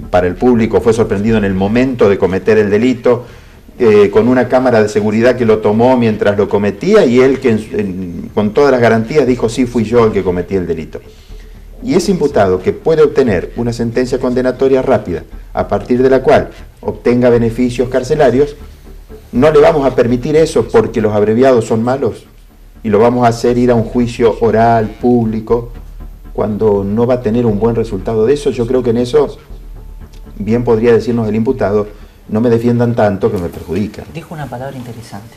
[SPEAKER 7] para el público fue sorprendido en el momento de cometer el delito, con una cámara de seguridad que lo tomó mientras lo cometía y él con todas las garantías dijo: sí, fui yo el que cometí el delito. Y ese imputado que puede obtener una sentencia condenatoria rápida, a partir de la cual obtenga beneficios carcelarios, no le vamos a permitir eso porque los abreviados son malos y lo vamos a hacer ir a un juicio oral, público, cuando no va a tener un buen resultado de eso. Yo creo que en eso bien podría decirnos el imputado: no me defiendan tanto que me perjudican.
[SPEAKER 1] Dijo una palabra interesante,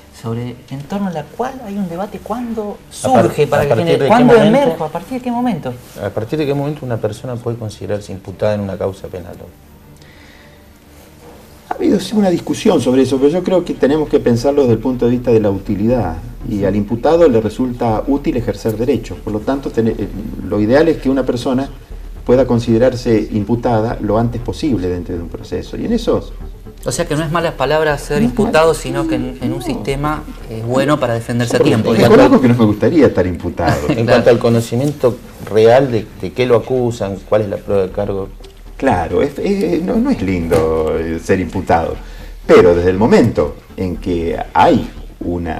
[SPEAKER 1] en torno a la cual hay un debate: ¿cuándo surge? ¿Cuándo emerge? ¿A partir de qué momento?
[SPEAKER 4] ¿A partir de qué momento una persona puede considerarse imputada en una causa penal?
[SPEAKER 7] Ha habido una discusión sobre eso, pero yo creo que tenemos que pensarlo desde el punto de vista de la utilidad. Y al imputado le resulta útil ejercer derechos. Por lo tanto, lo ideal es que una persona pueda considerarse imputada lo antes posible dentro de un proceso. Y en eso...
[SPEAKER 1] O sea que no es malas palabras ser imputado, sino que en un sistema es bueno para defenderse a tiempo.
[SPEAKER 7] Reconozco que no me gustaría estar imputado.
[SPEAKER 4] En cuanto al conocimiento real de qué lo acusan, cuál es la prueba de cargo...
[SPEAKER 7] Claro, no es lindo ser imputado, pero desde el momento en que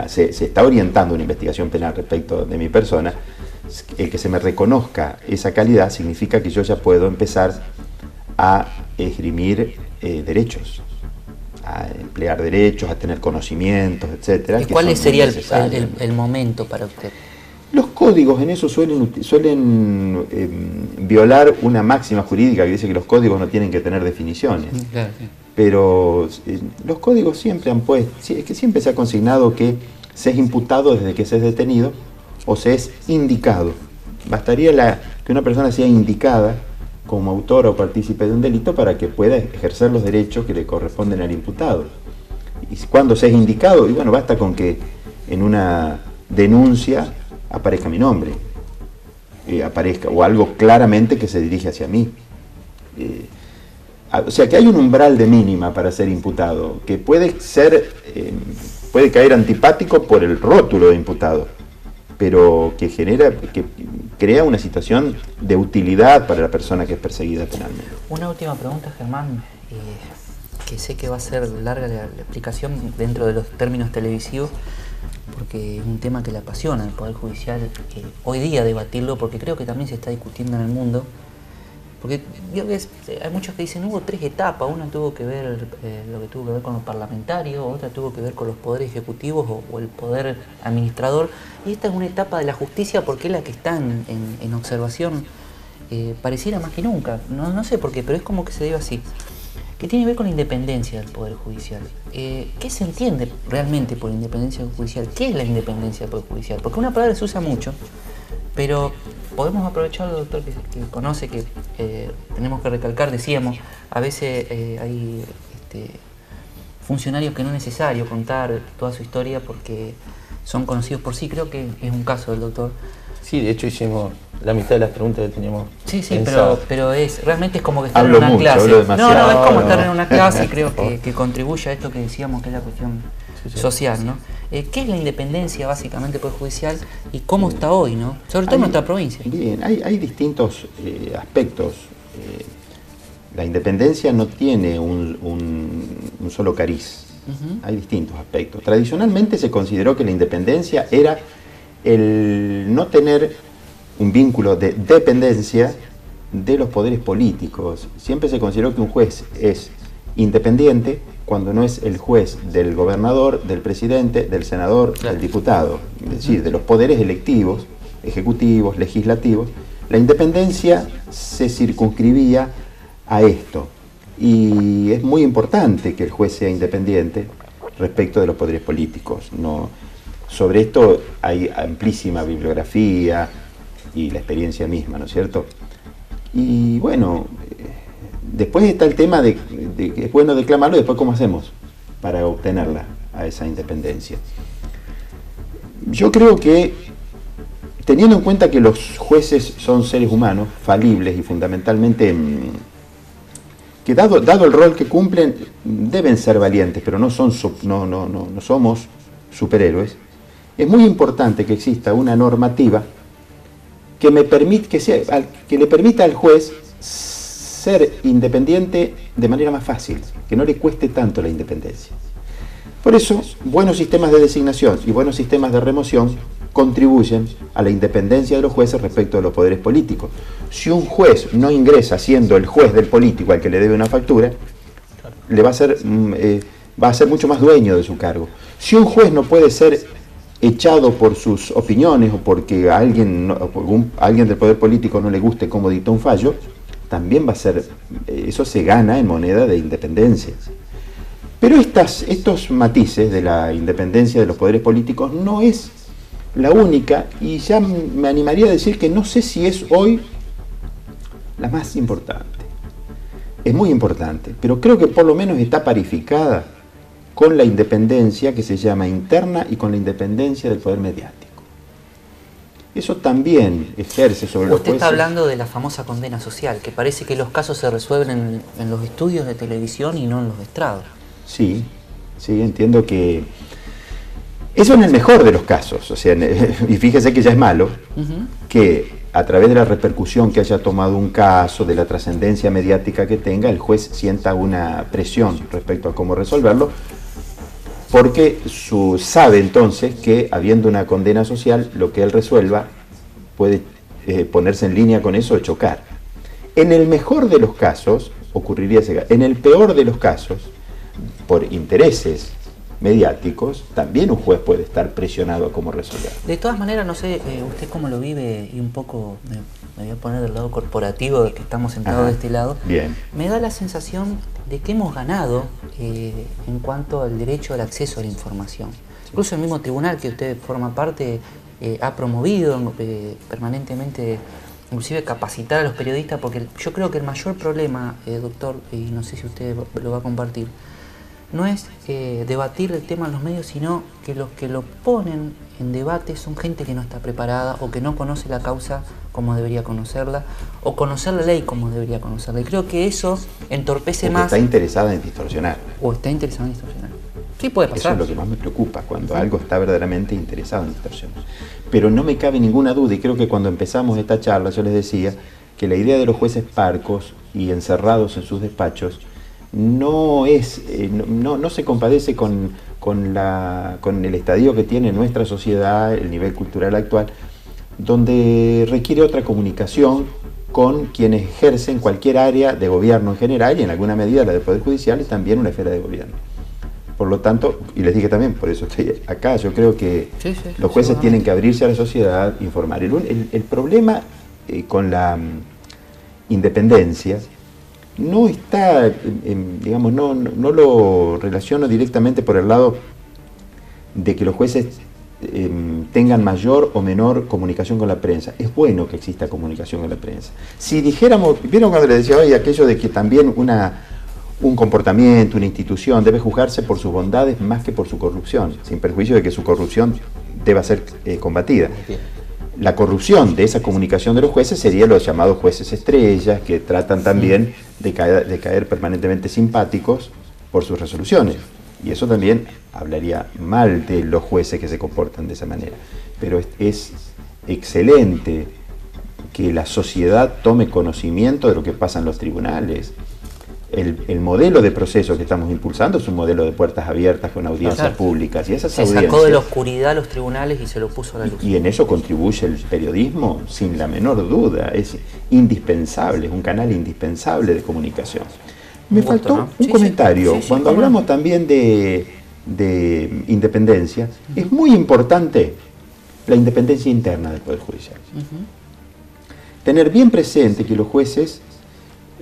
[SPEAKER 7] se está orientando una investigación penal respecto de mi persona, el que se me reconozca esa calidad significa que yo ya puedo empezar a esgrimir derechos. a emplear derechos, a tener conocimientos, etcétera.
[SPEAKER 1] ¿Y cuál sería el momento para usted?
[SPEAKER 7] Los códigos en eso suelen violar una máxima jurídica que dice que los códigos no tienen que tener definiciones.
[SPEAKER 1] Claro, sí.
[SPEAKER 7] Pero los códigos siempre han puesto, es que siempre se ha consignado que se es imputado desde que se es detenido o se es indicado. Bastaría que una persona sea indicada como autor o partícipe de un delito para que pueda ejercer los derechos que le corresponden al imputado. Y cuando se es indicado, y bueno, basta con que en una denuncia aparezca mi nombre, aparezca, o algo claramente que se dirige hacia mí. O sea que hay un umbral de mínima para ser imputado, que puede caer antipático por el rótulo de imputado, pero que crea una situación de utilidad para la persona que es perseguida penalmente.
[SPEAKER 1] Una última pregunta, Germán, que sé que va a ser larga la explicación dentro de los términos televisivos, porque es un tema que le apasiona al Poder Judicial hoy día debatirlo, porque creo que también se está discutiendo en el mundo. Porque hay muchos que dicen hubo 3 etapas, una tuvo que ver lo que tuvo que ver con los parlamentarios, otra tuvo que ver con los poderes ejecutivos o el poder administrador, y esta es una etapa de la justicia porque es la que está en observación, pareciera más que nunca, no sé por qué, pero es como que se dio así, que tiene que ver con la independencia del Poder Judicial. ¿Qué se entiende realmente por independencia judicial? ¿Qué es la independencia del Poder Judicial? Porque una palabra se usa mucho, pero podemos aprovecharlo, doctor, que conoce que tenemos que recalcar, decíamos, a veces hay funcionarios que no es necesario contar toda su historia porque son conocidos por sí. Creo que es un caso del doctor.
[SPEAKER 4] Sí, de hecho hicimos la mitad de las preguntas que teníamos.
[SPEAKER 1] Sí,
[SPEAKER 4] pensadas.
[SPEAKER 1] pero realmente es como que estar en una clase. No, es como estar en una clase y creo que contribuye a esto que decíamos que es la cuestión social, ¿no? ¿Qué es la independencia básicamente del Poder Judicial y cómo está hoy, ¿no? Sobre todo en nuestra provincia.
[SPEAKER 7] Bien, hay distintos aspectos. La independencia no tiene un solo cariz. Hay distintos aspectos. Tradicionalmente se consideró que la independencia era el no tener un vínculo de dependencia de los poderes políticos. Siempre se consideró que un juez es independiente cuando no es el juez del gobernador, del presidente, del senador, del diputado, es decir, de los poderes electivos, ejecutivos, legislativos. La independencia se circunscribía a esto, y es muy importante que el juez sea independiente respecto de los poderes políticos. Sobre esto hay amplísima bibliografía y la experiencia misma, ¿no es cierto? Y bueno, después está el tema de que es bueno declamarlo, y después cómo hacemos para obtenerla, a esa independencia. Yo creo que, teniendo en cuenta que los jueces son seres humanos, falibles y fundamentalmente, que dado el rol que cumplen, deben ser valientes, pero no somos superhéroes, es muy importante que exista una normativa que le permita al juez ser independiente de manera más fácil, que no le cueste tanto la independencia. Por eso, buenos sistemas de designación y buenos sistemas de remoción contribuyen a la independencia de los jueces respecto de los poderes políticos. Si un juez no ingresa siendo el juez del político al que le debe una factura, le va a ser mucho más dueño de su cargo. Si un juez no puede ser echado por sus opiniones o porque a alguien del poder político no le guste cómo dicta un fallo, también va a ser, eso se gana en moneda de independencia. Pero estos matices de la independencia de los poderes políticos no es la única, y ya me animaría a decir que no sé si es hoy la más importante. Es muy importante, pero creo que por lo menos está parificada con la independencia que se llama interna y con la independencia del poder mediático. Eso también ejerce sobre los jueces.
[SPEAKER 1] Usted está hablando de la famosa condena social, que parece que los casos se resuelven en los estudios de televisión y no en los estrados.
[SPEAKER 7] Sí, entiendo que eso en el mejor de los casos, o sea, y fíjese que ya es malo, que a través de la repercusión que haya tomado un caso, de la trascendencia mediática que tenga, el juez sienta una presión respecto a cómo resolverlo, porque sabe entonces que habiendo una condena social, lo que él resuelva puede ponerse en línea con eso o chocar. En el mejor de los casos ocurriría ese caso. En el peor de los casos, por intereses mediáticos, también un juez puede estar presionado a cómo resolver.
[SPEAKER 1] De todas maneras, no sé usted cómo lo vive, y un poco me voy a poner del lado corporativo, de que estamos sentados de este lado.
[SPEAKER 7] Bien.
[SPEAKER 1] Me da la sensación de que hemos ganado en cuanto al derecho al acceso a la información. Incluso el mismo tribunal que usted forma parte ha promovido permanentemente, inclusive capacitar a los periodistas, porque yo creo que el mayor problema, doctor, y no sé si usted lo va a compartir, no es debatir el tema en los medios, sino que los que lo ponen en debate son gente que no está preparada o que no conoce la causa como debería conocerla, o conocer la ley como debería conocerla. Y creo que eso entorpece más...
[SPEAKER 7] Está interesada en distorsionar.
[SPEAKER 1] O está interesada en distorsionar. Sí, puede pasar.
[SPEAKER 7] Eso es lo que más me preocupa, cuando algo está verdaderamente interesado en distorsionar. Pero no me cabe ninguna duda, y creo que cuando empezamos esta charla yo les decía que la idea de los jueces parcos y encerrados en sus despachos no se compadece con el estadio que tiene nuestra sociedad, el nivel cultural actual, donde requiere otra comunicación con quienes ejercen cualquier área de gobierno en general y en alguna medida la del Poder Judicial y también una esfera de gobierno. Por lo tanto, y les dije también, por eso estoy acá, yo creo que los jueces tienen que abrirse a la sociedad, informar. El problema con la independencia no está, digamos, no lo relaciono directamente por el lado de que los jueces tengan mayor o menor comunicación con la prensa. Es bueno que exista comunicación con la prensa. Si dijéramos, ¿vieron cuando les decía hoy aquello de que también un comportamiento, una institución debe juzgarse por sus bondades más que por su corrupción, sin perjuicio de que su corrupción deba ser combatida? La corrupción de esa comunicación de los jueces sería los llamados jueces estrellas, que tratan también de caer permanentemente simpáticos por sus resoluciones. Y eso también hablaría mal de los jueces que se comportan de esa manera. Pero es excelente que la sociedad tome conocimiento de lo que pasa en los tribunales. El modelo de proceso que estamos impulsando es un modelo de puertas abiertas con audiencias públicas. Y esas
[SPEAKER 1] se
[SPEAKER 7] audiencias,
[SPEAKER 1] sacó de la oscuridad los tribunales y se lo puso a la luz.
[SPEAKER 7] Y en eso contribuye el periodismo sin la menor duda. Es indispensable, es un canal indispensable de comunicación. Me faltó un comentario. Cuando hablamos también de independencia, es muy importante la independencia interna del Poder Judicial. Tener bien presente que los jueces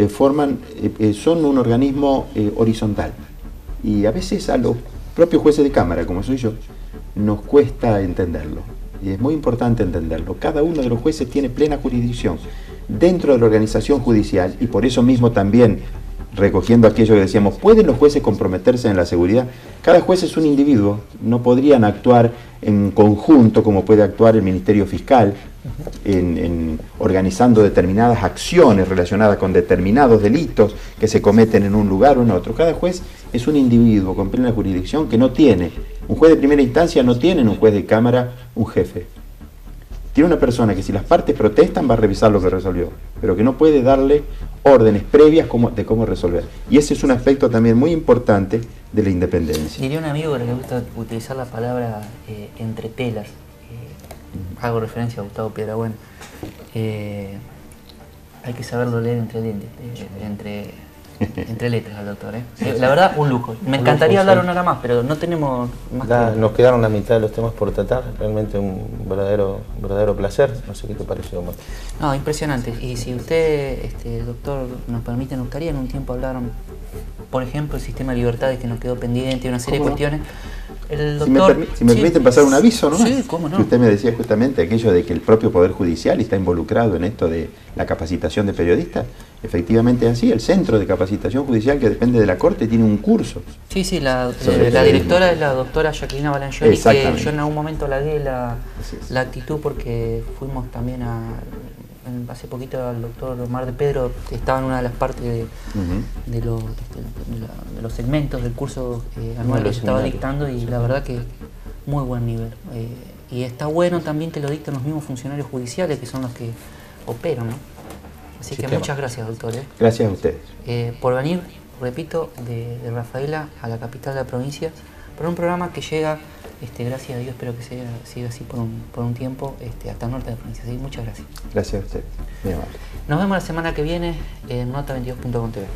[SPEAKER 7] son un organismo horizontal, y a veces a los propios jueces de Cámara, como soy yo, nos cuesta entenderlo, y es muy importante entenderlo. Cada uno de los jueces tiene plena jurisdicción dentro de la organización judicial, y por eso mismo también, recogiendo aquello que decíamos, ¿pueden los jueces comprometerse en la seguridad? Cada juez es un individuo, no podrían actuar en conjunto como puede actuar el Ministerio Fiscal, organizando determinadas acciones relacionadas con determinados delitos que se cometen en un lugar o en otro. Cada juez es un individuo con plena jurisdicción que no tiene, un juez de primera instancia no tiene en un juez de Cámara un jefe. Tiene una persona que si las partes protestan va a revisar lo que resolvió, pero que no puede darle órdenes previas de cómo resolver. Y ese es un aspecto también muy importante de la independencia.
[SPEAKER 1] Diría un amigo que le gusta utilizar la palabra entre telas. Hago referencia a Gustavo Piedrabuena. Hay que saberlo leer entre letras al doctor. La verdad, un lujo. Me encantaría hablar una hora más, pero no tenemos más tiempo.
[SPEAKER 4] Nos quedaron la mitad de los temas por tratar. Realmente un verdadero placer. No sé qué te pareció, Omar.
[SPEAKER 1] No, impresionante. Y si usted, doctor, nos permite, nos gustaría en un tiempo hablar, por ejemplo, el sistema de libertades que nos quedó pendiente, una serie de cuestiones. El doctor,
[SPEAKER 7] si me permiten pasar un aviso, ¿no?
[SPEAKER 1] Sí, cómo no.
[SPEAKER 7] Que usted me decía justamente aquello de que el propio Poder Judicial está involucrado en esto de la capacitación de periodistas. Efectivamente es así. El Centro de Capacitación Judicial, que depende de la Corte, tiene un curso.
[SPEAKER 1] Sí, la directora es la doctora Jacqueline Balangioni, que yo en algún momento la di la actitud porque fuimos también hace poquito al doctor Omar de Pedro, que estaba en una de las partes de los segmentos del curso anual que se estaba dictando, y la verdad que muy buen nivel. Y está bueno también que lo dicten los mismos funcionarios judiciales, que son los que operan, ¿no? Así que muchas gracias, doctor.
[SPEAKER 7] Gracias a ustedes.
[SPEAKER 1] Por venir, repito, de Rafaela a la capital de la provincia, por un programa que llega, gracias a Dios, espero que siga así por un tiempo, hasta el norte de la provincia. Así que muchas gracias.
[SPEAKER 7] Gracias a ustedes. Muy amable.
[SPEAKER 1] Nos vemos la semana que viene en Nota22.com TV.